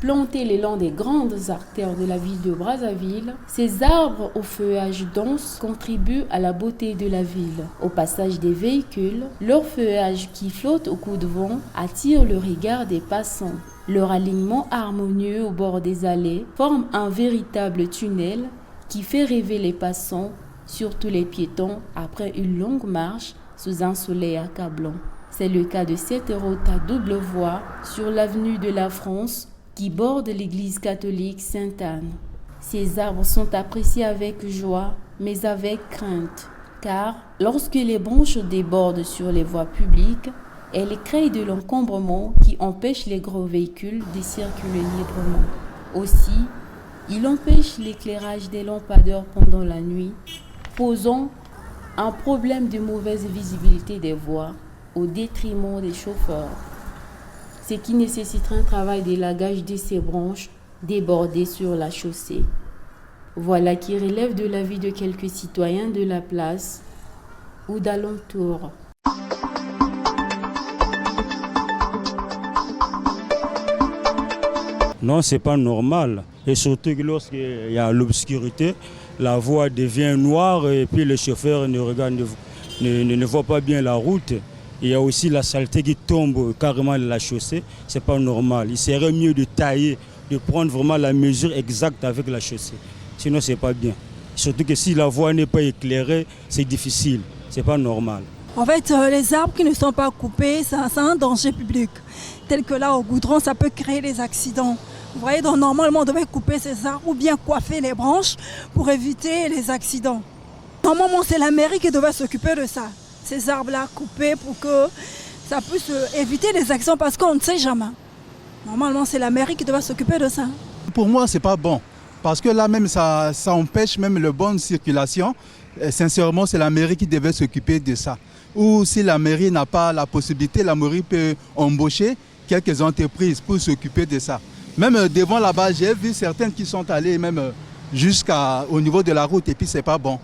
Plantés le long des grandes artères de la ville de Brazzaville, ces arbres au feuillage dense contribuent à la beauté de la ville. Au passage des véhicules, leur feuillage qui flotte au coup de vent attire le regard des passants. Leur alignement harmonieux au bord des allées forme un véritable tunnel qui fait rêver les passants, surtout les piétons, après une longue marche sous un soleil accablant. C'est le cas de cette route à double voie sur l'avenue de la France qui borde l'église catholique Sainte-Anne. Ces arbres sont appréciés avec joie, mais avec crainte, car lorsque les branches débordent sur les voies publiques, elles créent de l'encombrement qui empêche les gros véhicules de circuler librement. Aussi, il empêche l'éclairage des lampadaires pendant la nuit, posant un problème de mauvaise visibilité des voies au détriment des chauffeurs, ce qui nécessiterait un travail d'élagage de ces branches débordées sur la chaussée. Voilà qui relève de l'avis de quelques citoyens de la place ou d'alentour. Non, c'est pas normal. Et surtout que lorsqu'il y a l'obscurité, la voie devient noire et puis le chauffeur ne voit pas bien la route. Il y a aussi la saleté qui tombe carrément de la chaussée. C'est pas normal. Il serait mieux de tailler, de prendre vraiment la mesure exacte avec la chaussée. Sinon, c'est pas bien. Surtout que si la voie n'est pas éclairée, c'est difficile. C'est pas normal. En fait, les arbres qui ne sont pas coupés, c'est un danger public. Tel que là, au goudron, ça peut créer des accidents. Vous voyez, donc normalement, on devait couper ces arbres ou bien coiffer les branches pour éviter les accidents. Normalement, c'est la mairie qui devait s'occuper de ça. Ces arbres-là coupés pour que ça puisse éviter les accidents parce qu'on ne sait jamais. Normalement, c'est la mairie qui devait s'occuper de ça. Pour moi, c'est pas bon. Parce que là même, ça empêche même la bonne circulation. Et sincèrement, c'est la mairie qui devait s'occuper de ça. Ou si la mairie n'a pas la possibilité, la mairie peut embaucher quelques entreprises pour s'occuper de ça. Même devant là-bas, j'ai vu certaines qui sont allées même jusqu'au niveau de la route et puis c'est pas bon.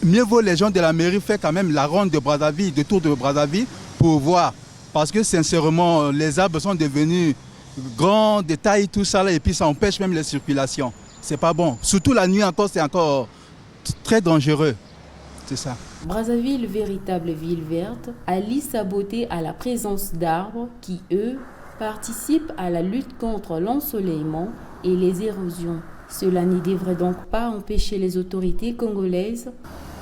Mieux vaut les gens de la mairie faire quand même la ronde de Brazzaville, de tour de Brazzaville pour voir. Parce que sincèrement, les arbres sont devenus grands, de taille, tout ça là, et puis ça empêche même la circulation. C'est pas bon. Surtout la nuit encore, c'est encore très dangereux. C'est ça. Brazzaville, véritable ville verte, allie sa beauté à la présence d'arbres qui, eux, participent à la lutte contre l'ensoleillement et les érosions. Cela ne devrait donc pas empêcher les autorités congolaises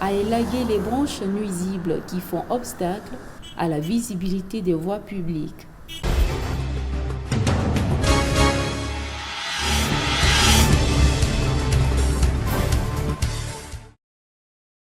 à élaguer les branches nuisibles qui font obstacle à la visibilité des voies publiques.